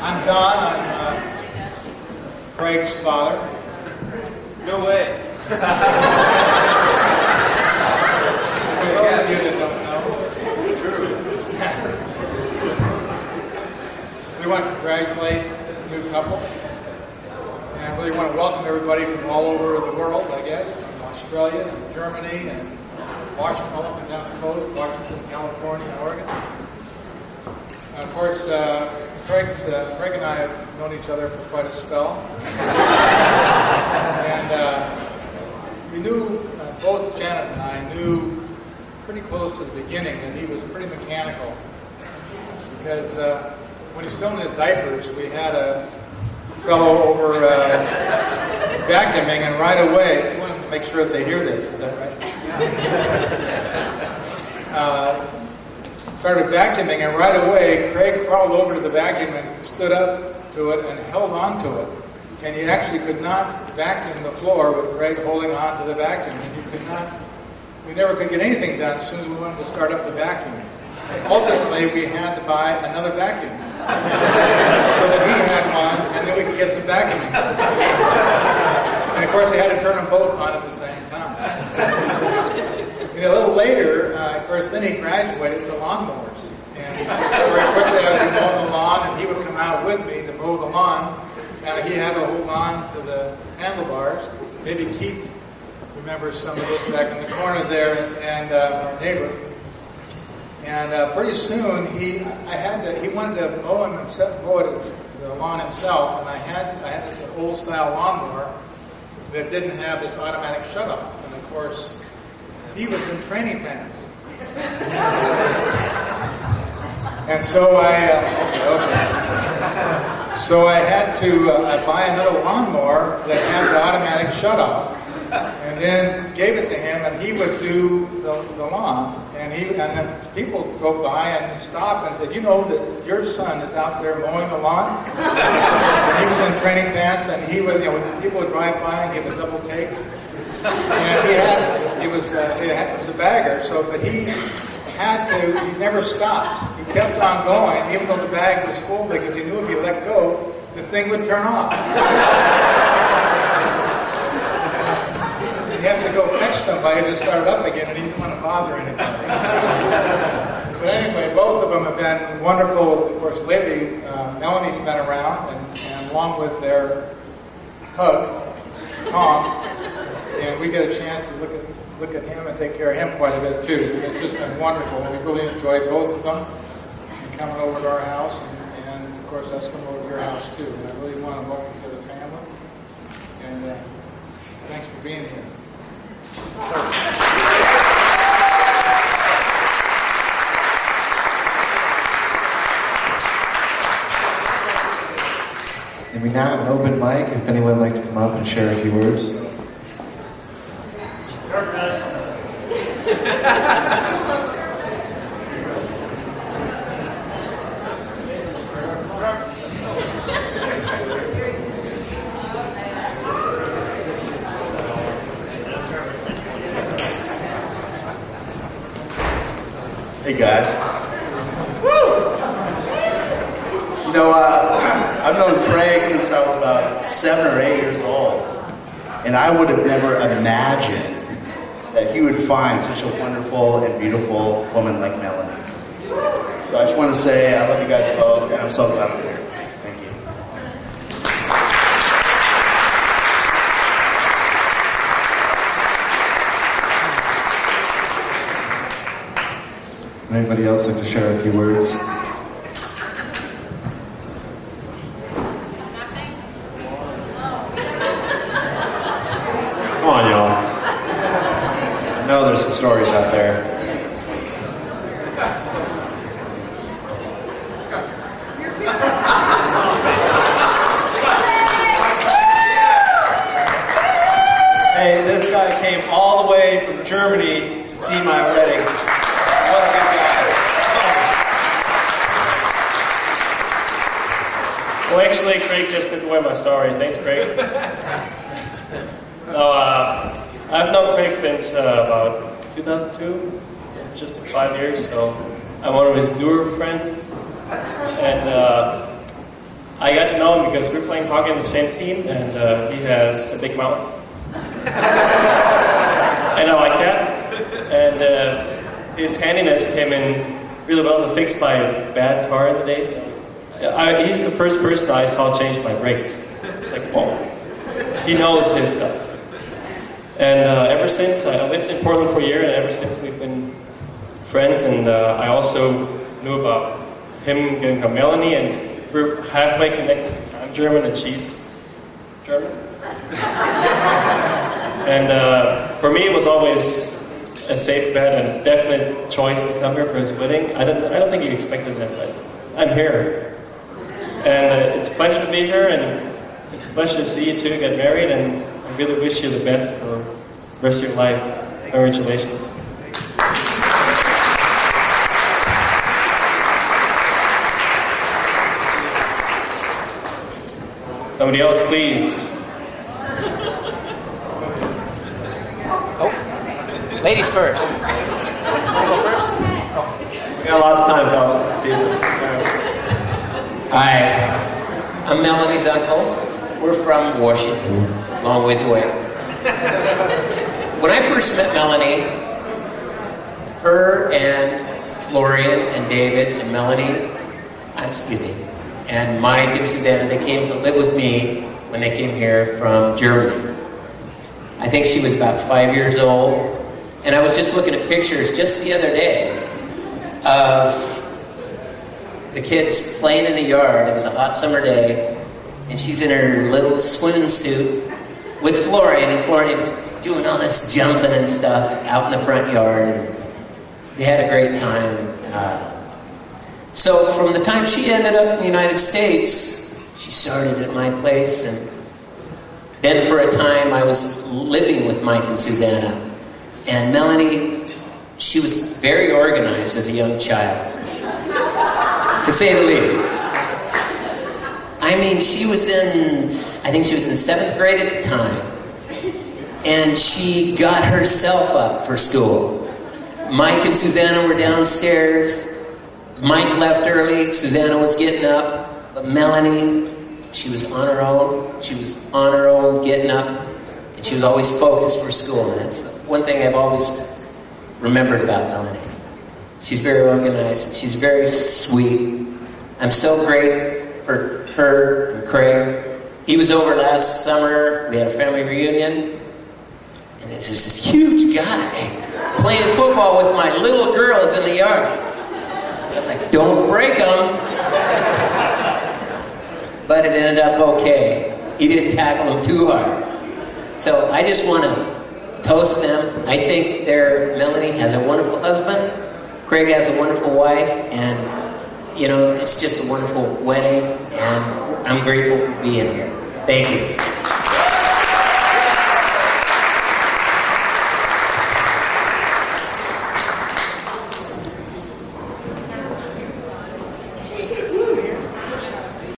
I'm Don. I'm Craig's father. No way. Those of you that don't know. True. We want to congratulate the new couple. And I really want to welcome everybody from all over the world, I guess, from Australia and Germany and Washington, all up and down the coast, Washington, California, and Oregon. And of course, Craig and I have known each other for quite a spell. And we knew, both Janet and I knew pretty close to the beginning that he was pretty mechanical. Because when he was still in his diapers, we had a fellow over vacuuming, and right away, we wanted to make sure that they hear this, is that right? Started vacuuming, and right away, Craig crawled over to the vacuum and stood up to it and held on to it. And you actually could not vacuum the floor with Craig holding on to the vacuum. And you could not, we never could get anything done as soon as we wanted to start up the vacuum. And ultimately, we had to buy another vacuum. So that he had one, and then we could get some vacuuming. And of course, they had to turn them both on at the same time. And a little later, of course, then he graduated to lawnmowers. And very quickly I was mowing the lawn, and he would come out with me to mow the lawn. And he had to hold on to the handlebars. Maybe Keith remembers some of this back in the corner there, and our neighbor. And pretty soon he wanted to mow the lawn himself, and I had this old style lawnmower that didn't have this automatic shut off. And of course, he was in training pants. And so So I had to buy another lawnmower that had the automatic shut-off, and then gave it to him, and he would do the lawn. And then people would go by and stop and said, "You know that your son is out there mowing the lawn?" And he was in training pants, and he would, people would drive by and give a double take. And it was a bagger, but he never stopped. He kept on going, even though the bag was full, because he knew if he let go, the thing would turn off. He'd have to go fetch somebody to start it up again, and he didn't want to bother anybody. But anyway, both of them have been wonderful. Of course, lately, Melanie's been around, and along with their hug, Tom, and we get a chance to look at him and take care of him quite a bit too. It's just been wonderful. We really enjoyed both of them and coming over to our house, and of course us coming over to your house too. And I really want to welcome you to the family, and thanks for being here. And we now have an open mic if anyone would like to come up and share a few words. Hey guys. I've known Craig since I was about 7 or 8 years old, and I would have never imagined that he would find such a wonderful and beautiful woman like Melanie. So I just want to say I love you guys both, and I'm so glad I'm here. Thank you. Anybody else like to share a few words? Come on, y'all. I know there's some stories out there. Hey, this guy came all the way from Germany to see my wedding. What a good guy. Well, actually, Craig just did away my story. Thanks, Craig. No, I've known Craig since about 2002. So it's just been 5 years. So I'm one of his newer friends, and I I got to know him because we're playing hockey on the same team, and he has a big mouth. And I like that. And his handiness came in really well to fix my bad car in the days. He's the first person I saw change my brakes. Like, whoa. He knows his stuff. And ever since, I lived in Portland for a year, and ever since we've been friends. And I also knew about him getting to Melanie, and we're halfway connected. I'm German and she's German. And for me, it was always a safe bet and definite choice to come here for his wedding. I don't think he expected that, but I'm here. And it's a pleasure to be here, and it's a pleasure to see you two get married, and I really wish you the best for the rest of your life. Congratulations. Somebody else, please. Oh, ladies first. Want to go first? We got lots of time, fellas. Hi, I'm Melanie's uncle. We're from Washington, long ways away. When I first met Melanie, her and Florian and David and Melanie, and Mike and Susanna, they came to live with me when they came here from Germany. I think she was about 5 years old, and I was just looking at pictures just the other day of the kids playing in the yard. It was a hot summer day, and she's in her little swimming suit with Florian, and Florian's doing all this jumping and stuff out in the front yard, and they had a great time. So from the time she ended up in the United States, she started at my place, and then for a time I was living with Mike and Susanna. And Melanie, she was very organized as a young child, to say the least. I mean, she was in 7th grade at the time, and she got herself up for school. Mike and Susanna were downstairs. Mike left early, Susanna was getting up, but Melanie, she was on her own. She was on her own, getting up, and she was always focused for school. And that's one thing I've always remembered about Melanie. She's very organized. She's very sweet. I'm so great for her and Craig. He was over last summer. We had a family reunion, and there's just this huge guy playing football with my little girls in the yard. I was like, don't break them. But it ended up okay. He didn't tackle them too hard. So I just want to toast them. I think Melanie has a wonderful husband. Craig has a wonderful wife. And, you know, it's just a wonderful wedding. And I'm grateful for being here. Thank you.